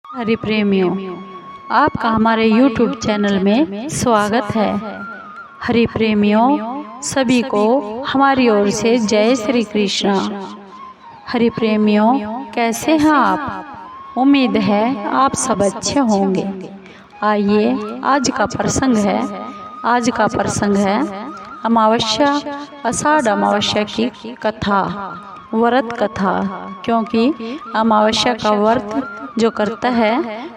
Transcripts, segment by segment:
हरि प्रेमियों, आपका हमारे YouTube चैनल में स्वागत है। हरि प्रेमियों, सभी को हमारी ओर से जय श्री कृष्णा। हरि प्रेमियों, कैसे हैं आप? उम्मीद है आप सब अच्छे होंगे। आइए आज का प्रसंग है अमावस्या, आषाढ़ अमावस्या की कथा, व्रत कथा। क्योंकि अमावस्या का व्रत जो करता है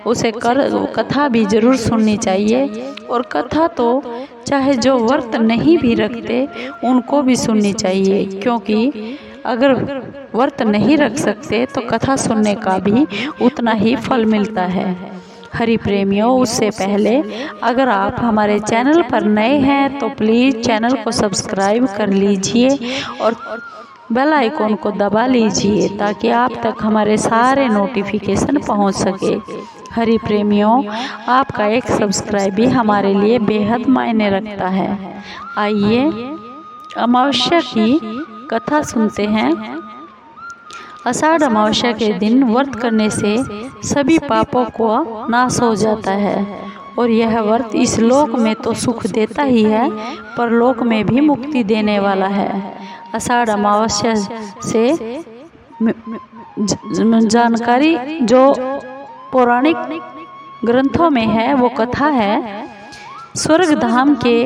उसे कथा भी जरूर सुननी चाहिए। और कथा तो चाहे जो व्रत नहीं भी रखते उनको भी सुननी चाहिए, क्योंकि अगर व्रत नहीं रख सकते तो कथा सुनने का भी उतना ही फल मिलता है। हरि प्रेमियों, उससे पहले अगर आप हमारे चैनल पर नए हैं तो प्लीज़ चैनल को सब्सक्राइब कर लीजिए और बेल आइकॉन को दबा लीजिए ताकि आप तक हमारे सारे नोटिफिकेशन पहुंच सके। हरि प्रेमियों, आपका एक सब्सक्राइब भी हमारे लिए बेहद मायने रखता है। आइए अमावस्या की कथा सुनते हैं। आषाढ़ अमावस्या के दिन व्रत करने से सभी पापों को नाश हो जाता है और यह व्रत इस लोक में तो सुख देता ही है, परलोक में भी मुक्ति देने वाला है। आषाढ़ अमावस्या से जानकारी जो पौराणिक ग्रंथों में है वो कथा है। स्वर्ग धाम के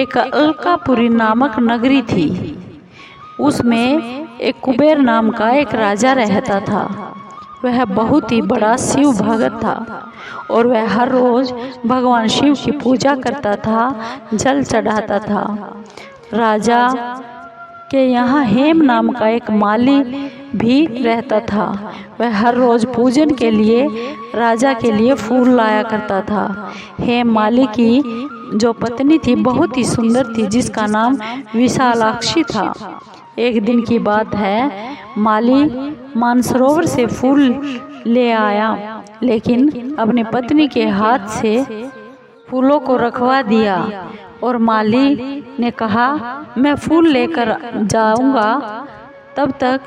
एक अलकापुरी नामक नगरी थी। उसमें एक कुबेर नाम का एक राजा रहता था। वह बहुत ही बड़ा शिव भक्त था और वह हर रोज भगवान शिव की पूजा करता था, जल चढ़ाता था। राजा के यहाँ हेम नाम का एक माली भी रहता था। वह हर रोज पूजन के लिए राजा के लिए फूल लाया करता था। हेम माली की जो पत्नी थी बहुत ही सुंदर थी, जिसका नाम विशालाक्षी था। एक दिन की बात है, माली मानसरोवर से फूल ले आया, लेकिन अपनी पत्नी के हाथ से फूलों को रखवा दिया और माली ने कहा, मैं फूल लेकर जाऊंगा, तब तक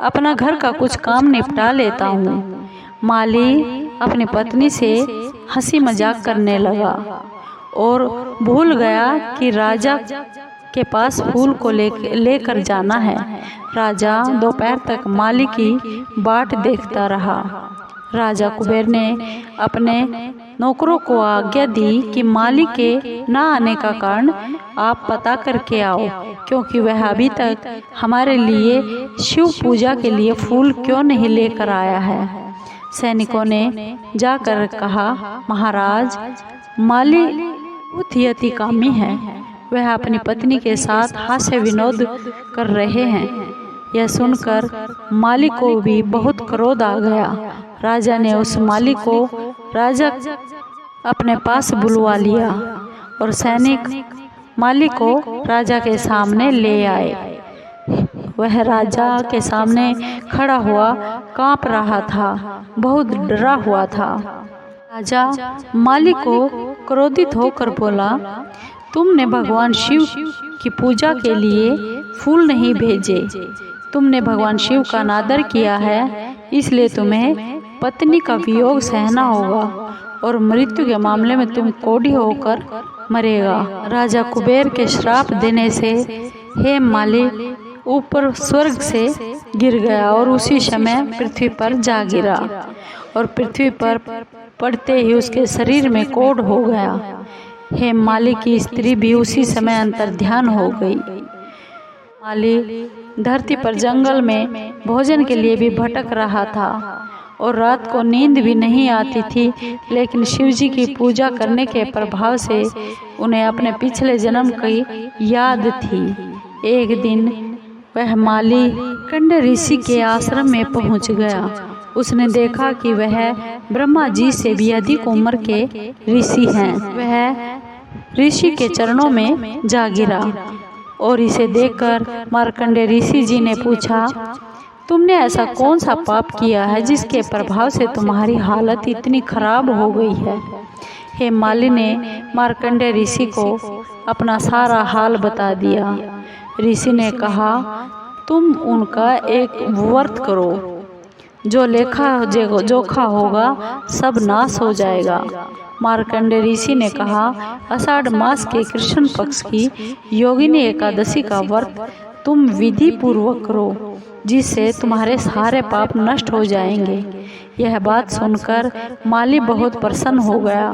अपना घर का कुछ काम निपटा लेता हूँ। माली अपनी पत्नी से हंसी मजाक करने लगा और भूल गया कि राजा के पास फूल को लेकर जाना है। राजा दोपहर तक माली की बाट देखता रहा। राजा कुबेर ने अपने नौकरों को आज्ञा दी कि माली के न आने का कारण आप पता करके आओ, क्योंकि वह अभी तक हमारे लिए शिव पूजा के लिए फूल क्यों नहीं लेकर आया है। सैनिकों ने जाकर कहा, महाराज, माली बहुत ही अतिकामी है। वह अपनी पत्नी के साथ हास्य विनोद कर रहे हैं। यह सुनकर माली को भी बहुत क्रोध आ गया। राजा ने उस माली को राजा अपने पास बुलवा लिया और सैनिक माली को राजा के सामने ले आए। वह राजा के सामने खड़ा हुआ कांप रहा था, बहुत डरा हुआ था। राजा माली को क्रोधित होकर बोला, तुमने भगवान शिव की पूजा के लिए फूल नहीं भेजे। तुमने भगवान शिव का अनादर किया है, इसलिए तुम्हें पत्नी का वियोग सहना होगा और मृत्यु के मामले में तुम कोढ़ी होकर मरेगा। राजा कुबेर के श्राप देने से हेम माली ऊपर स्वर्ग से गिर गया और उसी समय पृथ्वी पर जा गिरा और पृथ्वी पर पड़ते ही उसके शरीर में कोढ़ हो गया। हेम माली की स्त्री भी उसी समय अंतर ध्यान हो गई। माली धरती पर जंगल में भोजन के लिए भी भटक रहा था और रात को नींद भी नहीं आती थी, लेकिन शिवजी की पूजा करने के प्रभाव से उन्हें अपने पिछले जन्म की याद थी। एक दिन वह माली कंड ऋषि के आश्रम में पहुंच गया। उसने देखा कि वह ब्रह्मा जी से भी अधिक उम्र के ऋषि हैं। वह ऋषि के चरणों में जा गिरा और इसे देखकर मार्कंडेय ऋषि जी ने पूछा, तुमने ऐसा कौन सा पाप किया है जिसके प्रभाव से तुम्हारी हालत इतनी खराब हो गई है। हेम माली ने मार्कंडेय ऋषि को अपना सारा हाल बता दिया। ऋषि ने कहा, तुम उनका एक व्रत करो जो लेखा जोखा होगा सब नाश हो जाएगा। मार्कंडेय ऋषि ने कहा, आषाढ़ मास के कृष्ण पक्ष की योगिनी एकादशी का व्रत तुम विधि पूर्वक करो, जिससे तुम्हारे सारे पाप नष्ट हो जाएंगे। यह बात सुनकर माली बहुत प्रसन्न हो गया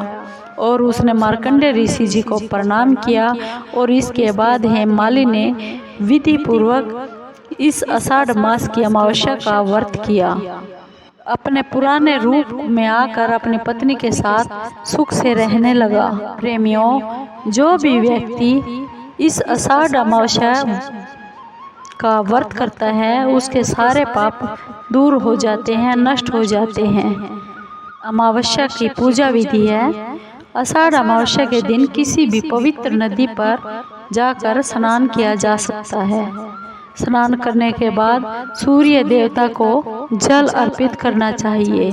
और उसने मार्कंडेय ऋषि जी को प्रणाम किया और इसके बाद हेममाली ने विधि पूर्वक इस आषाढ़ मास की अमावस्या का व्रत किया। अपने पुराने रूप में आकर अपनी पत्नी के साथ सुख से रहने लगा। प्रेमियों, जो भी व्यक्ति इस आषाढ़ अमावस्या का व्रत करता है उसके सारे पाप दूर हो जाते हैं, नष्ट हो जाते हैं। अमावस्या की पूजा विधि है। आषाढ़ अमावस्या के दिन किसी भी पवित्र नदी पर जाकर स्नान किया जा सकता है। स्नान करने के बाद सूर्य देवता को जल अर्पित करना चाहिए।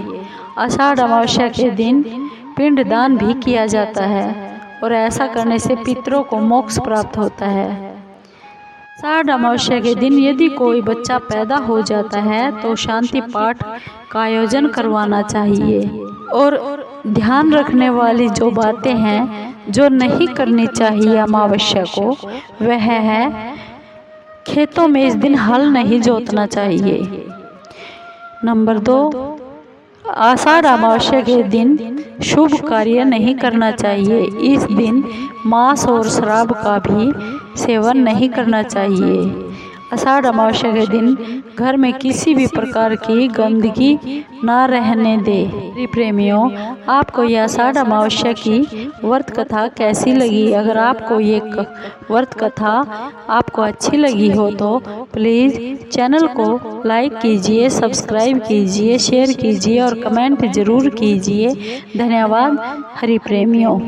आषाढ़ अमावस्या के दिन पिंडदान भी किया जाता है और ऐसा करने से पितरों को मोक्ष प्राप्त होता है। आषाढ़ अमावस्या के दिन यदि कोई बच्चा पैदा हो जाता है तो शांति पाठ का आयोजन करवाना चाहिए। और ध्यान रखने वाली जो बातें हैं जो नहीं करनी चाहिए अमावस्या को, वह है खेतों में इस दिन हल नहीं जोतना चाहिए। नंबर 2, आषाढ़ अमावस्या के दिन शुभ कार्य नहीं करना चाहिए। इस दिन मांस और शराब का भी सेवन नहीं करना चाहिए। आषाढ़ अमावस्या के दिन घर में किसी भी प्रकार की गंदगी ना रहने दे। प्रेमियों, आपको यह आषाढ़ अमावस्या की व्रत कथा कैसी लगी? अगर आपको ये व्रत कथा आपको अच्छी लगी हो तो प्लीज़ चैनल को लाइक कीजिए, सब्सक्राइब कीजिए, शेयर कीजिए और कमेंट ज़रूर कीजिए। धन्यवाद हरि प्रेमियों।